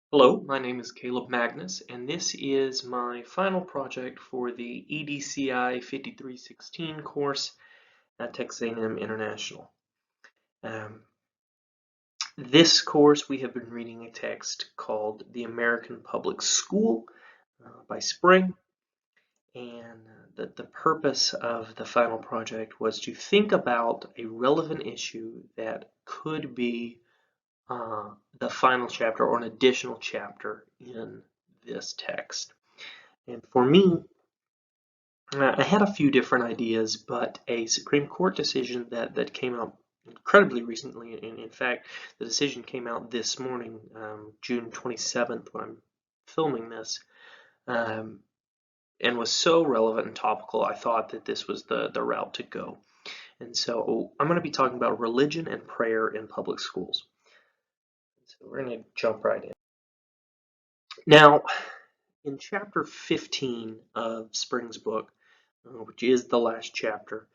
Hello, my name is Caleb Magnus, and this is my final project for the EDCI 5316 course at Texas A&M International. This course we have been reading a text called The American Public School by Spring, and the purpose of the final project was to think about a relevant issue that could be the final chapter or an additional chapter in this text. And for me, I had a few different ideas, but a Supreme Court decision that came out incredibly recently, and in fact, the decision came out this morning, June 27th, when I'm filming this, um, and was so relevant and topical, I thought that this was the route to go. And so I'm going to be talking about religion and prayer in public schools. So we're going to jump right in. Now, in chapter 15 of Spring's book, which is the last chapter,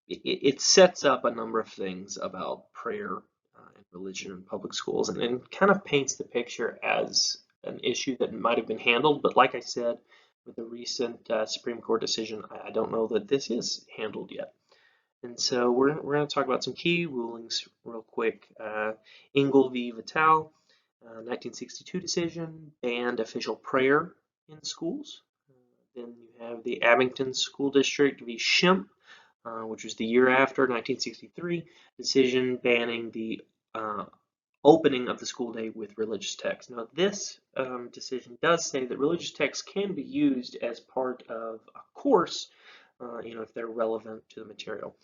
it sets up a number of things about prayer and religion in public schools and kind of paints the picture as an issue that might have been handled. But like I said, with the recent Supreme Court decision, I don't know that this is handled yet. And so we're going to talk about some key rulings real quick. Engel v. Vitale, 1962 decision, banned official prayer in schools. Then you have the Abington School District v. Shemp, which was the year after, 1963, decision banning the opening of the school day with religious texts. Now, this decision does say that religious texts can be used as part of a course, if they're relevant to the material.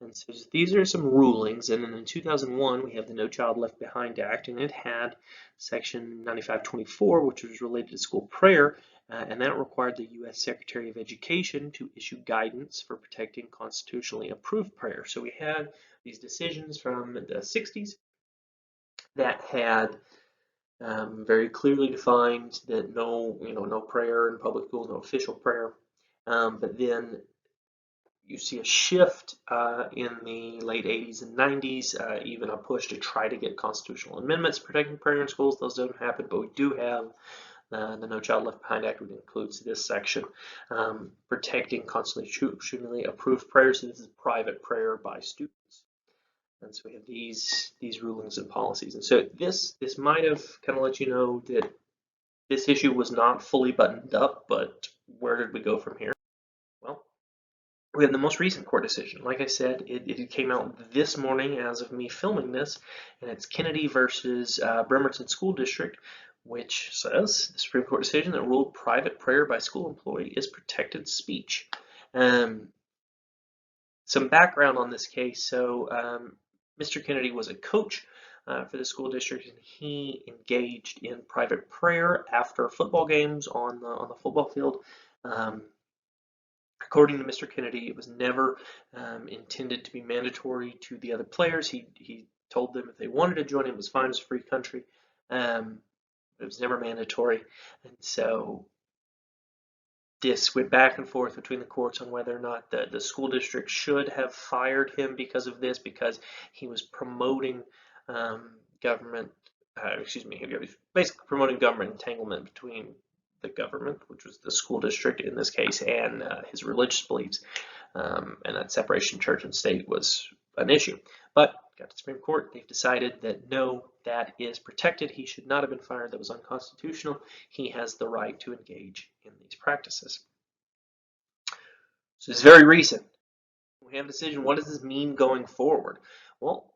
And so these are some rulings, and then in 2001 we have the No Child Left Behind Act, and it had section 9524, which was related to school prayer, and that required the U.S. Secretary of Education to issue guidance for protecting constitutionally approved prayer. So we had these decisions from the 60s that had very clearly defined that no prayer in public schools, no official prayer, but then you see a shift in the late 80s and 90s, even a push to try to get constitutional amendments protecting prayer in schools. Those don't happen, but we do have the No Child Left Behind Act, which includes this section, protecting constitutionally approved prayer. So this is private prayer by students. And so we have these rulings and policies. And so this might have kind of let you know that this issue was not fully buttoned up, but where did we go from here? Well, we have the most recent court decision. Like I said, it came out this morning as of me filming this, and it's Kennedy versus Bremerton School District, which says the Supreme Court decision that ruled private prayer by school employee is protected speech. Some background on this case. So Mr. Kennedy was a coach for the school district, and he engaged in private prayer after football games on the football field. According to Mr. Kennedy, it was never intended to be mandatory to the other players. He told them if they wanted to join, it was fine. It was a free country. It was never mandatory. And so this went back and forth between the courts on whether or not the school district should have fired him because of this, because he was promoting government, he was basically promoting government entanglement between the government, which was the school district in this case, and his religious beliefs, and that separation of church and state was an issue. But got to the Supreme Court, they've decided that no, that is protected. He should not have been fired. That was unconstitutional. He has the right to engage in these practices. So it's very recent. We have a decision. What does this mean going forward? Well,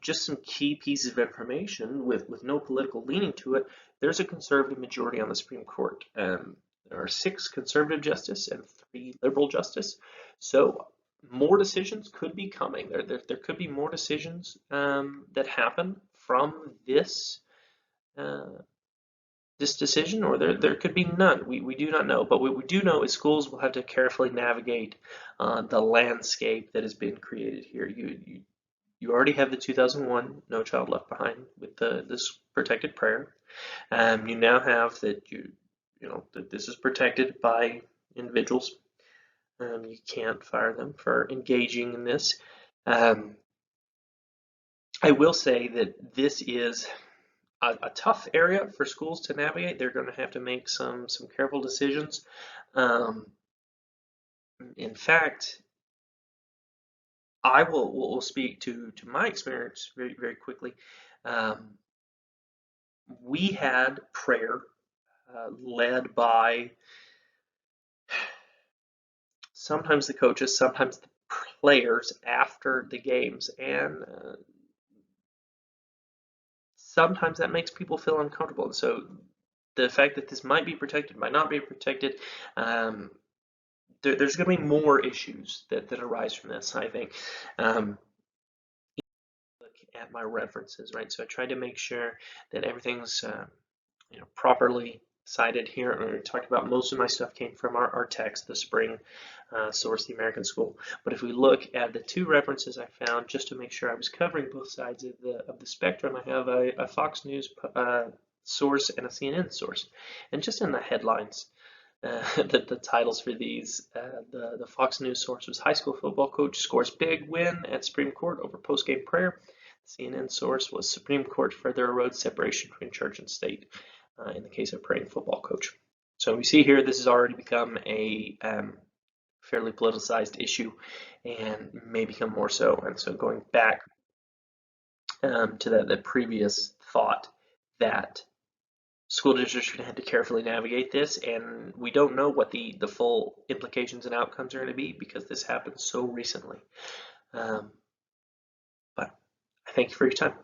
just some key pieces of information with no political leaning to it. There's a conservative majority on the Supreme Court. There are 6 conservative justices and 3 liberal justices. So more decisions could be coming. There could be more decisions that happen from this decision, or there could be none. We do not know. But what we do know is schools will have to carefully navigate the landscape that has been created here. You already have the 2001 No Child Left Behind with this protected prayer. You now have that that this is protected by individuals. You can't fire them for engaging in this. I will say that this is a tough area for schools to navigate. They're going to have to make some careful decisions. In fact, I will speak to my experience very quickly. We had prayer led by sometimes the coaches, sometimes the players after the games, and sometimes that makes people feel uncomfortable. And so the fact that this might be protected, might not be protected, there's going to be more issues that arise from this, I think. Look at my references, right? So I tried to make sure that everything's properly cited here. I talked about most of my stuff came from our text, the Spring source, the American School. But if we look at the two references I found, just to make sure I was covering both sides of the spectrum, I have a Fox News source and a CNN source. And just in the headlines, the titles for these, the Fox News source was high school football coach scores big win at Supreme Court over post-game prayer. The CNN source was Supreme Court further erodes separation between church and state in the case of praying football coach. So we see here this has already become a fairly politicized issue and may become more so. And so going back to the previous thought that school districts are going to have to carefully navigate this, and we don't know what the full implications and outcomes are going to be because this happened so recently. But I thank you for your time.